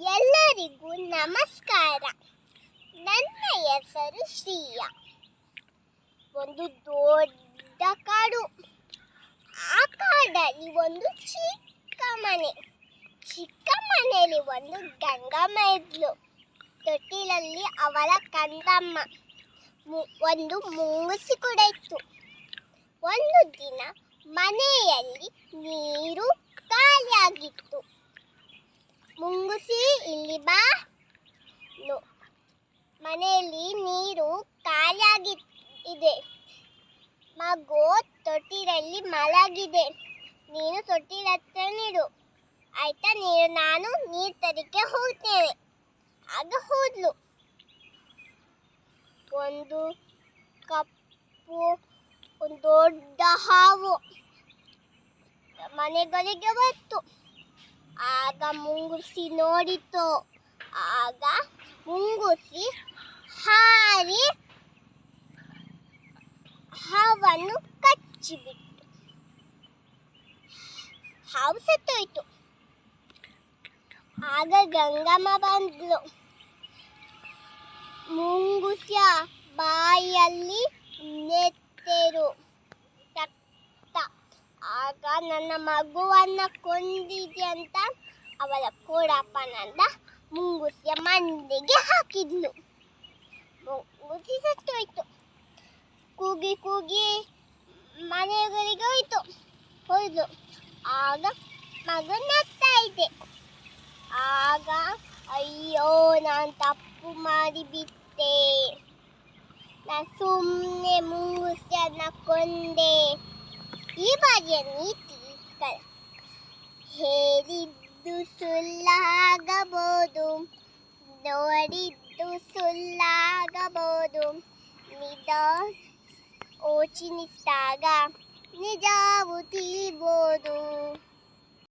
ಎಲ್ಲರಿಗೂ ನಮಸ್ಕಾರ. ನನ್ನ ಹೆಸರು ಶ್ರೀಯ. ಒಂದು ದೊಡ್ಡ ಕಾಡು. ಆ ಕಾಡಲ್ಲಿ ಒಂದು ಚಿಕ್ಕ ಮನೆಯಲ್ಲಿ ಒಂದು ಗಂಗಮ್ಮ ಇದ್ಲು. ತೊಟ್ಟಿಲಲ್ಲಿ ಅವಳ ಕಂದಮ್ಮ. ಒಂದು ಮುಂಗುಸಿ ಕೂಡ ಇತ್ತು. ಒಂದು ದಿನ ಮನೆಯಲ್ಲಿ ನೀರು ಖಾಲಿಯಾಗಿತ್ತು. ಮುಂಗುಸಿ, ಇಲ್ಲಿ ಬಾ. ಮನೆಯಲ್ಲಿ ನೀರು ಖಾಲಿಯಾಗಿದೆ. ಮಗು ತೊಟ್ಟಿಲಲ್ಲಿ ಮಲಗಿದೆ. ನೀನು ತೊಟ್ಟಿಲ ಹತ್ರ ನೀರು ಆಯ್ತಾ, ನಾನು ನೀರು ತರಕ್ಕೆ ಹೋಗ್ತೇನೆ. ಆಗ ಹೋದ್ಲು. ಒಂದು ದೊಡ್ಡ ಹಾವು ಮನೆಗಳಿಗೆ ಬಂತು. ಆಗ ಮುಂಗುಸಿ ನೋಡಿತು. ಆಗ ಮುಂಗುಸಿ ಹಾರಿ ಹಾವನ್ನು ಕಚ್ಚಿಬಿಟ್ಟು ಹಾವು ಸತ್ತೋಯ್ತು. ಆಗ ಗಂಗಮ್ಮ ಬಂದ್ಲು. ಮುಂಗುಸಿಯ ಬಾಯಲ್ಲಿ ನೆತ್ತರು ರಕ್ತ. ಆಗ ನನ್ನ ಮಗುವನ್ನ ಕೊಂದಿದೆ ಅಂತ ಅವಳ ಕೋಡಪ್ಪನಂದ ಮುಂಗುಸಿಯ ಮಂದಿಗೆ ಹಾಕಿದ್ಲು. ಮುಂಗುಸಿ ಸತ್ತೋಯ್ತು. ಕೂಗಿ ಮನೆಗಳಿಗೆ ಹೋಯ್ತು. ಆಗ ಮಗು ನಗ್ತಾ ಇದೆ. ಆಗ ಅಯ್ಯೋ, ನಾನು ತಪ್ಪು ಮಾಡಿಬಿಟ್ಟೆ. ನಾನು ಸುಮ್ಮನೆ ಮುಂಗುಸಿಯನ್ನ ಕೊಂದೆ. ಈ ಬಾರಿಯ ನೀತಿ ಹೇಳಿದ್ದು ಸುಳ್ಳಾಗಬಹುದು, ನೋಡಿದ್ದು ಸುಳ್ಳಾಗಬಹುದು. ಯೋಚಿಸಿದಾಗ ನಿಜವು ತಿಳಿಬೋದು.